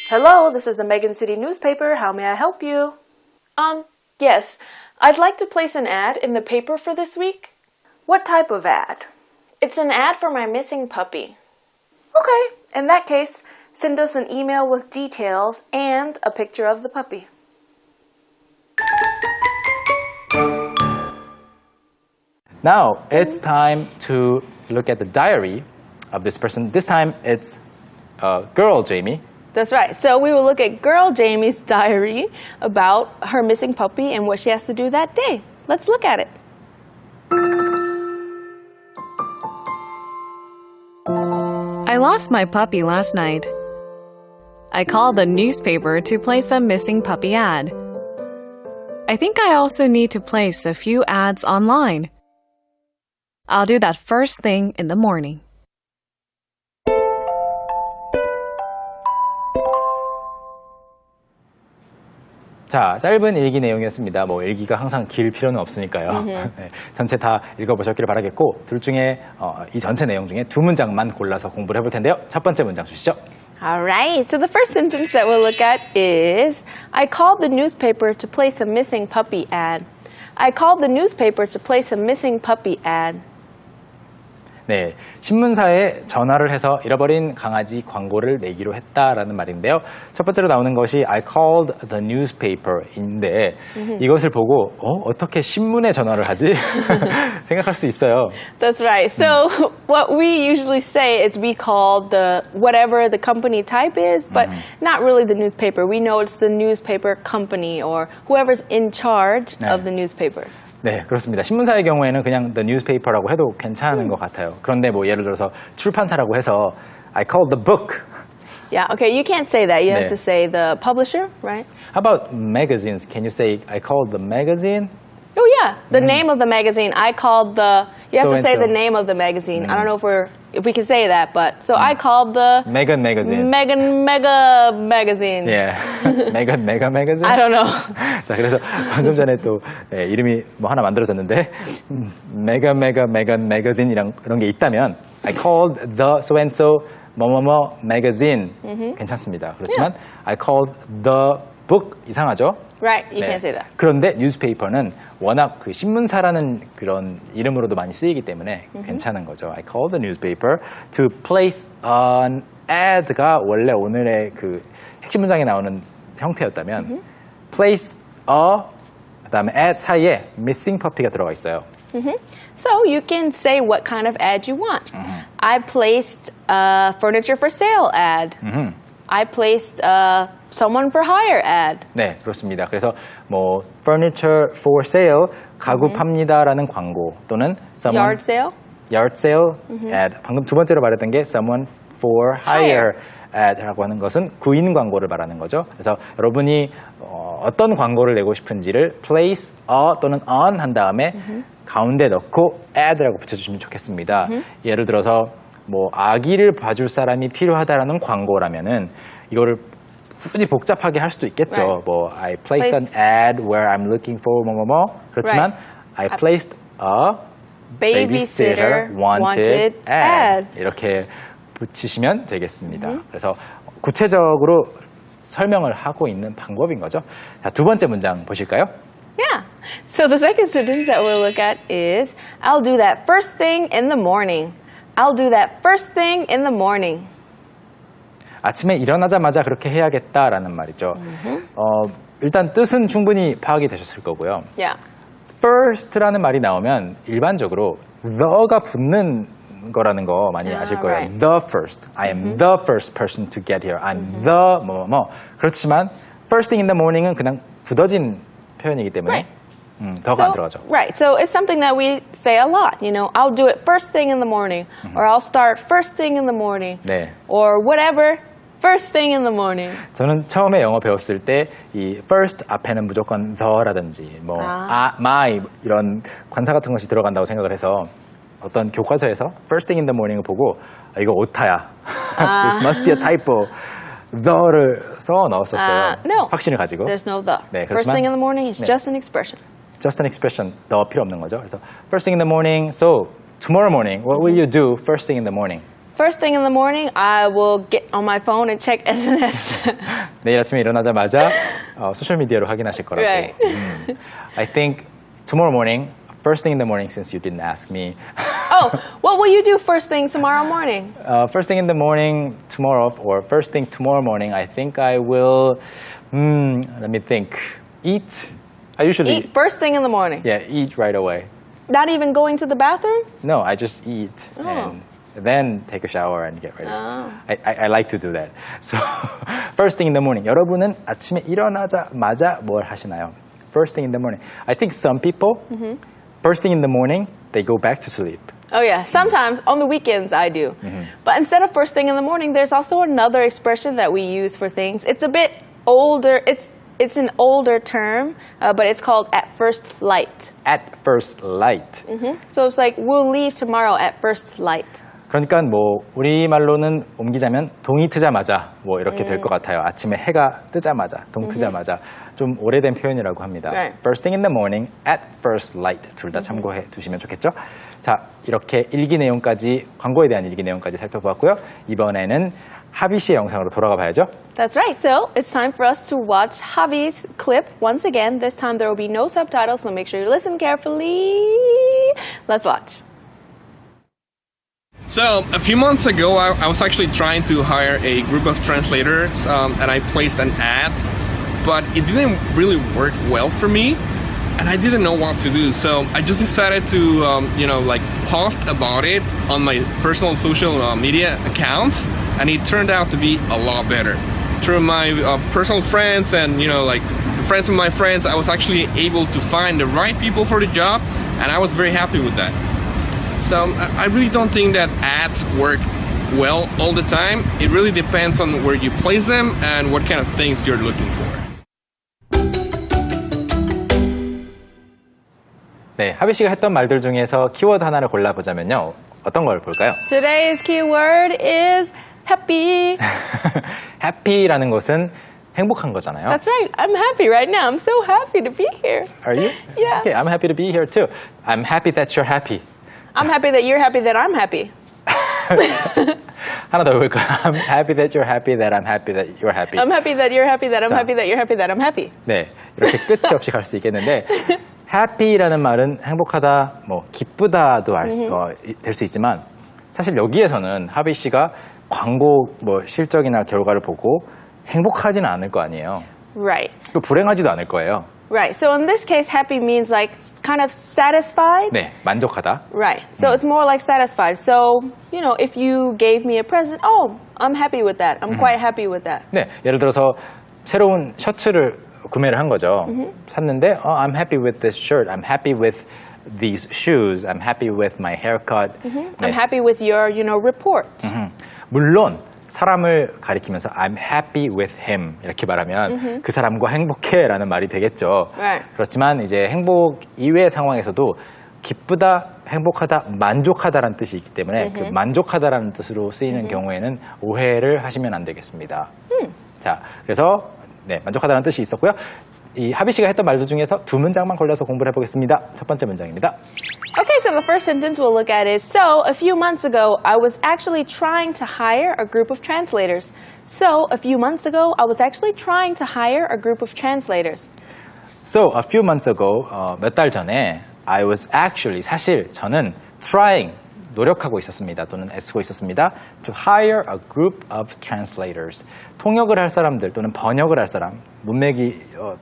Hello, this is the Megan City newspaper. How may I help you? Yes. I'd like to place an ad in the paper for this week. What type of ad? It's an ad for my missing puppy. Okay, in that case, send us an email with details and a picture of the puppy. Now, it's time to look at the diary of this person. This time, it's girl Jamie. That's right. So we will look at girl Jamie's diary about her missing puppy and what she has to do that day. Let's look at it. I lost my puppy last night. I called the newspaper to place a missing puppy ad. I think I also need to place a few ads online. I'll do that first thing in the morning. 자, 짧은 일기 내용이었습니다. 뭐 일기가 항상 길 필요는 없으니까요. 네, 전체 다 읽어보셨기를 바라겠고 둘 중에 이 전체 내용 중에 두 문장만 골라서 공부를 해볼 텐데요. 첫 번째 문장 주시죠. Alright, so the first sentence that we'll look at is I called the newspaper to place a missing puppy ad. I called the newspaper to place a missing puppy ad. 네, 신문사에 전화를 해서 잃어버린 강아지 광고를 내기로 했다라는 말인데요. 첫 번째로 나오는 것이 I called the newspaper인데 이것을 보고 어떻게 신문에 전화를 하지? 생각할 수 있어요. That's right. So what we usually say is we call the whatever the company type is, but not really the newspaper. We know it's the newspaper company or whoever's in charge of the newspaper. 네, 그렇습니다. 신문사의 경우에는 그냥 the newspaper라고 해도 괜찮은 것 같아요. 그런데 뭐 예를 들어서 출판사라고 해서 I called the book. Yeah, okay, you can't say that. You have 네. to say the publisher, right? How about magazines? Can you say I called the magazine? Oh yeah, the name of the magazine. I called the. You have to say So-and-so. the name of the magazine. I don't know if we can say that, but so I called the Megan magazine. Megan Mega magazine. 예, Megan Mega magazine. I don't know. 자, 그래서 방금 전에 또 이름이 뭐 하나 만들어졌는데 Megan magazine 이런 그런 게 있다면 I called the so and so 뭐뭐뭐 magazine 괜찮습니다. 그렇지만 I called the book 이상하죠? Right, you 네. can't say that. 그런데 뉴스페이퍼는 워낙 그 신문사라는 그런 이름으로도 많이 쓰이기 때문에 괜찮은 거죠. I called the newspaper to place an ad가 원래 오늘의 그 핵심 문장에 나오는 형태였다면 place a 그다음에 ad 사이에 missing puppy가 들어가 있어요. So you can say what kind of ad you want. I placed a furniture for sale ad. I placed a someone for hire ad. 네, 그렇습니다. 그래서 뭐 furniture for sale 가구 팝니다라는 광고 또는 someone Yard sale. yard sale ad 방금 두 번째로 말했던 게 someone for hire ad라고 하는 것은 구인 광고를 말하는 거죠. 그래서 여러분이 어떤 광고를 내고 싶은지를 place a 또는 on 한 다음에 가운데 넣고 ad라고 붙여주시면 좋겠습니다. 예를 들어서 뭐 아기를 봐줄 사람이 필요하다라는 광고라면은 이거를 굳이 복잡하게 할 수도 있겠죠. Right. 뭐 I placed an ad where I'm looking for 뭐뭐뭐 그렇지만 I placed a babysitter wanted ad 이렇게 붙이시면 되겠습니다. 그래서 구체적으로 설명을 하고 있는 방법인 거죠. 자, 두 번째 문장 보실까요? Yeah. So the second sentence that we'll look at is I'll do that first thing in the morning. I'll do that first thing in the morning. 아침에 일어나자마자 그렇게 해야겠다라는 말이죠. 일단 뜻은 충분히 파악이 되셨을 거고요. Yeah. first라는 말이 나오면 일반적으로 the가 붙는 거라는 거 많이 아실 거예요. right. The first. I am the first person to get here. I'm the 뭐뭐뭐. 그렇지만 first thing in the morning은 그냥 굳어진 표현이기 때문에 더가 안 들어가죠. Right. So it's something that we say a lot. You know, I'll do it first thing in the morning, or I'll start first thing in the morning, 네. or whatever. First thing in the morning. 저는 처음에 영어 배웠을 때 이 first 앞에는 무조건 the라든지 뭐 my 이런 관사 같은 것이 들어간다고 생각을 해서 어떤 교과서에서 first thing in the morning을 보고 이거 오타야. This must be a typo. the를 써 넣었었어요. No. 확신을 가지고. There's no the. 네, First thing in the morning is 네. just an expression. Just an expression. the 필요 없는 거죠. 그래서 first thing in the morning. So tomorrow morning, what will you do first thing in the morning? First thing in the morning, I will get on my phone and check SNS. 내일 아침에 일어나자마자 소셜미디어로 확인하실 거라고. Right. I think tomorrow morning, first thing in the morning, since you didn't ask me. Oh, what will you do first thing tomorrow morning? First thing in the morning tomorrow, or first thing tomorrow morning, I think I will, let me think, eat. I usually Eat first thing in the morning. Yeah, eat right away. Not even going to the bathroom? No, I just eat and then take a shower and get ready. I like to do that. So, first thing in the morning. 여러분은 아침에 일어나자마자 뭘 하시나요? First thing in the morning. I think some people, first thing in the morning, they go back to sleep. Oh yeah, sometimes on the weekends I do. But instead of first thing in the morning, there's also another expression that we use for things. It's a bit older. It's an older term, but it's called at first light. At first light. So it's like we'll leave tomorrow at first light. 그러니까 뭐 우리말로는 옮기자면 동이 트자마자 뭐 이렇게 될 것 같아요. 아침에 해가 뜨자마자, 동 트자마자 좀 오래된 표현이라고 합니다. Right. First thing in the morning, at first light 둘 다 참고해 두시면 좋겠죠. 자, 이렇게 일기 내용까지 광고에 대한 일기 내용까지 살펴보았고요. 이번에는 하비 씨의 영상으로 돌아가 봐야죠. That's right. So it's time for us to watch Javi's clip once again. This time there will be no subtitles, so make sure you listen carefully. Let's watch. So, a few months ago, I was actually trying to hire a group of translators, and I placed an ad, but it didn't really work well for me, and I didn't know what to do. So, I just decided to, post about it on my personal social media accounts, and it turned out to be a lot better. Through my personal friends and, friends of my friends, I was actually able to find the right people for the job, and I was very happy with that. So I really don't think that ads work well all the time. It really depends on where you place them and what kind of things you're looking for. 네, 하비 씨가 했던 말들 중에서 키워드 하나를 골라보자면요. 어떤 걸 볼까요? Today's keyword is happy. happy라는 것은 행복한 거잖아요. That's right. I'm happy right now. I'm so happy to be here. Are you? Yeah. Okay, I'm happy to be here too. I'm happy that you're happy. I'm happy that you're happy that I'm happy. 하나 더 볼까요? I'm happy that you're happy that I'm happy that you're happy. I'm happy that you're happy that I'm 자. happy that you're happy that I'm happy. 네, 이렇게 끝이 없이 갈 수 있겠는데 happy라는 말은 행복하다, 뭐 기쁘다도 될 수 있지만 사실 여기에서는 하비 씨가 광고 뭐 실적이나 결과를 보고 행복하지는 않을 거 아니에요. Right. 또 불행하지도 않을 거예요. Right. So in this case, happy means like kind of satisfied. 네, 만족하다. Right. So it's more like satisfied. So, if you gave me a present, oh, I'm happy with that. I'm quite happy with that. 네, 예를 들어서 새로운 셔츠를 구매를 한 거죠. 샀는데, I'm happy with this shirt. I'm happy with these shoes. I'm happy with my haircut. I'm happy with your, report. 물론 사람을 가리키면서 I'm happy with him 이렇게 말하면 그 사람과 행복해라는 말이 되겠죠. Right. 그렇지만 이제 행복 이외의 상황에서도 기쁘다, 행복하다, 만족하다라는 뜻이 있기 때문에 그 만족하다라는 뜻으로 쓰이는 경우에는 오해를 하시면 안 되겠습니다. 자, 그래서 네, 만족하다라는 뜻이 있었고요. 이 하비 씨가 했던 말들 중에서 두 문장만 골라서 공부를 해보겠습니다. 첫 번째 문장입니다. Okay, so the first sentence we'll look at is, so a few months ago, I was actually trying to hire a group of translators. So a few months ago, I was actually trying to hire a group of translators. So a few months ago, 몇 달 전에 I was actually, 사실 저는 trying, 노력하고 있었습니다. 또는 애쓰고 있었습니다. To hire a group of translators. 통역을 할 사람들 또는 번역을 할 사람. 문맥이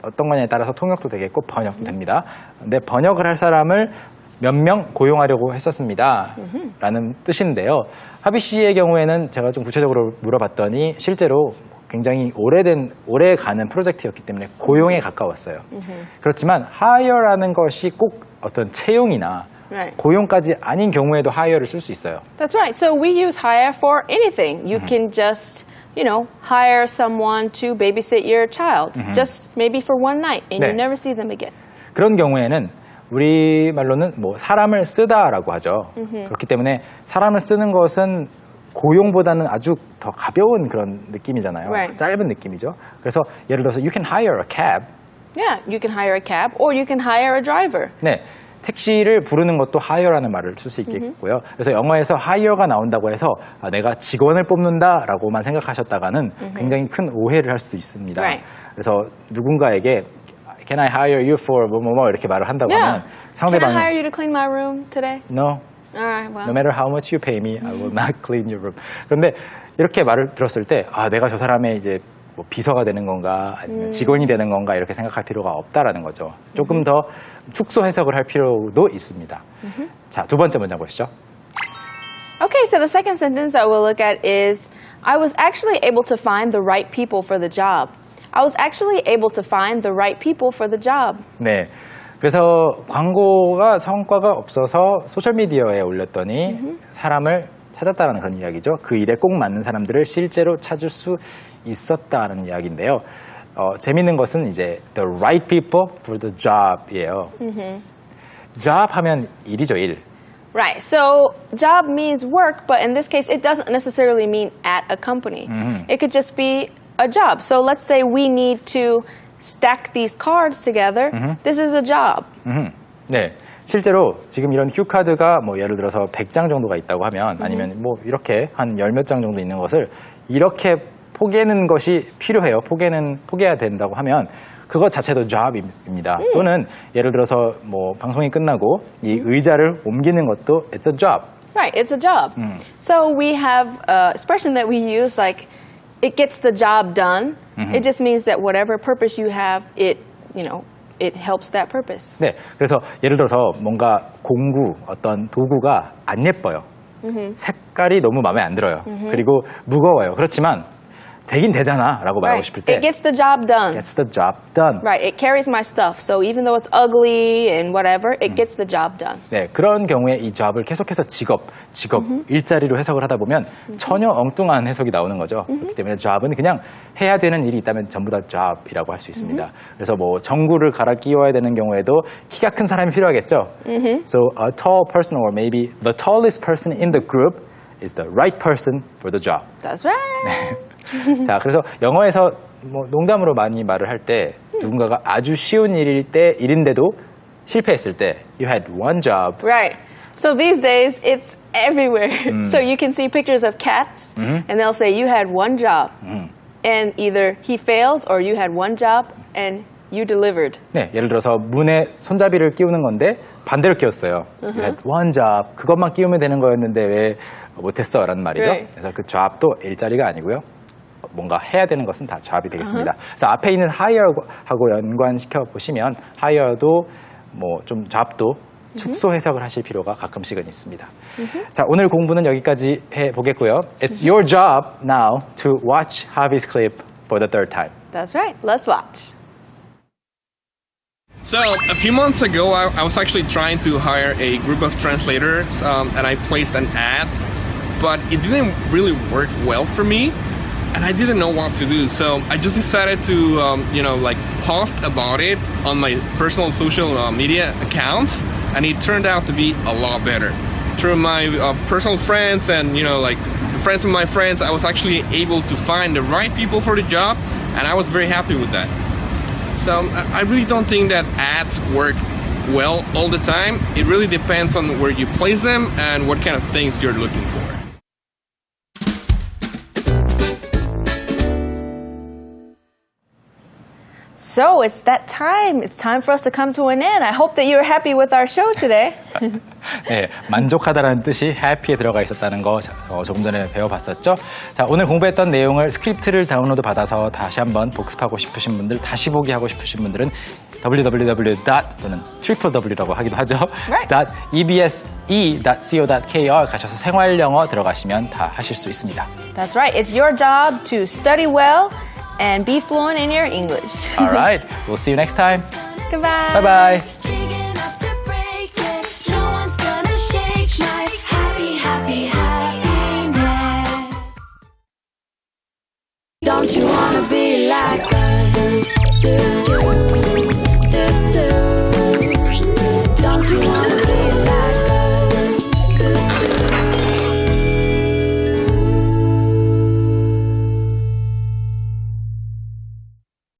어떤 거냐에 따라서 통역도 되겠고 번역도 됩니다. 근데 번역을 할 사람을 몇 명 고용하려고 했었습니다. 라는 뜻인데요. 하비 씨의 경우에는 제가 좀 구체적으로 물어봤더니 실제로 굉장히 오래 가는 프로젝트였기 때문에 고용에 가까웠어요. 그렇지만 hire라는 것이 꼭 어떤 채용이나 Right. 고용까지 아닌 경우에도 hire를 쓸 수 있어요. That's right. So we use hire for anything. You can just, hire someone to babysit your child. Just maybe for one night and 네. you never see them again. 그런 경우에는 우리말로는 뭐 사람을 쓰다라고 하죠. 그렇기 때문에 사람을 쓰는 것은 고용보다는 아주 더 가벼운 그런 느낌이잖아요. Right. 짧은 느낌이죠. 그래서 예를 들어서 you can hire a cab. Yeah, you can hire a cab or you can hire a driver. 네, 택시를 부르는 것도 hire라는 말을 쓸 수 있겠고요. 그래서 영어에서 hire가 나온다고 해서 내가 직원을 뽑는다라고만 생각하셨다가는 굉장히 큰 오해를 할 수도 있습니다. Right. 그래서 누군가에게 Can I hire you for 뭐뭐뭐 이렇게 말을 한다고 Yeah. 하면 Can I hire 상대방은 you to clean my room today? No. All right, well. No matter how much you pay me, I will not clean your room. 그런데 이렇게 말을 들었을 때, 내가 저 사람의 이제 뭐 비서가 되는 건가, 아니면 직원이 되는 건가 이렇게 생각할 필요가 없다라는 거죠. 조금 더 축소 해석을 할 필요도 있습니다. 자, 두 번째 문장 보시죠. Okay, so the second sentence that we'll look at is I was actually able to find the right people for the job. I was actually able to find the right people for the job. 네. 그래서 광고가 성과가 없어서 소셜미디어에 올렸더니 사람을 찾았다는 그런 이야기죠. 그 일에 꼭 맞는 사람들을 실제로 찾을 수 있었다는 이야기인데요. 재밌는 것은 이제 the right people for the job이에요. job 하면 일이죠, 일. Right, so job means work, but in this case, it doesn't necessarily mean at a company. It could just be a job. So let's say we need to stack these cards together. This is a job. 네. 실제로 지금 이런 큐카드가 뭐 예를 들어서 100장 정도가 있다고 하면 아니면 뭐 이렇게 한 열 몇 장 정도 있는 것을 이렇게 포개는 것이 필요해요. 포개야 된다고 하면 그것 자체도 job입니다. 또는 예를 들어서 뭐 방송이 끝나고 이 의자를 옮기는 것도 it's a job. Right, it's a job. So we have an expression that we use like it gets the job done. It just means that whatever purpose you have, it helps that purpose. 네, 그래서 예를 들어서 뭔가 공구, 어떤 도구가 안 예뻐요. 색깔이 너무 마음에 안 들어요. 그리고 무거워요. 그렇지만 되긴 되잖아 라고 말하고 Right. 싶을 때 It gets the job done. gets the job done. Right, it carries my stuff. So even though it's ugly and whatever, it gets the job done. 네, 그런 경우에 이 job을 계속해서 직업, 일자리로 해석을 하다 보면 전혀 엉뚱한 해석이 나오는 거죠. 그렇기 때문에 job은 그냥 해야 되는 일이 있다면 전부 다 job이라고 할 수 있습니다. 그래서 뭐 전구를 갈아 끼워야 되는 경우에도 키가 큰 사람이 필요하겠죠. So a tall person or maybe the tallest person in the group is the right person for the job. That's right. 자, 그래서 영어에서 뭐 농담으로 많이 말을 할 때 누군가가 아주 쉬운 일인데도 실패했을 때 you had one job. Right. So these days, it's everywhere. So you can see pictures of cats, and they'll say, you had one job. And either he failed or you had one job and you delivered. 네, 예를 들어서 문에 손잡이를 끼우는 건데 반대로 끼웠어요. You had one job. 그것만 끼우면 되는 거였는데 왜 못했어? 라는 말이죠. Right. 그래서 그 job도 일자리가 아니고요. 뭔가 해야 되는 것은 다 job이 되겠습니다. 그래서 앞에 있는 hire하고 연관시켜 보시면 hire도 뭐 좀 job도 축소 해석을 하실 필요가 가끔씩은 있습니다. 자, 오늘 공부는 여기까지 해보겠고요. It's your job now to watch Javi's clip for the third time. That's right. Let's watch. So a few months ago, I was actually trying to hire a group of translators, and I placed an ad, but it didn't really work well for me, and I didn't know what to do. So I just decided to, post about it on my personal social media accounts, and it turned out to be a lot better. Through my personal friends and friends of my friends, I was actually able to find the right people for the job, and I was very happy with that. So I really don't think that ads work well all the time. It really depends on where you place them and what kind of things you're looking for. So it's that time. It's time for us to come to an end. I hope that you're happy with our show today. 네, 만족하다라는 뜻이 happy에 들어가 있었다는 거 조금 전에 배워봤었죠. 자, 오늘 공부했던 내용을 스크립트를 다운로드 받아서 다시 한번 복습하고 싶으신 분들, 다시 보기 하고 싶으신 분들은 www. 또는 www라고 하기도 하죠. Right. ebse.co.kr 가셔서 생활영어 들어가시면 다 하실 수 있습니다. That's right. It's your job to study well and be fluent in your English. Alright, we'll see you next time. Goodbye. Bye bye.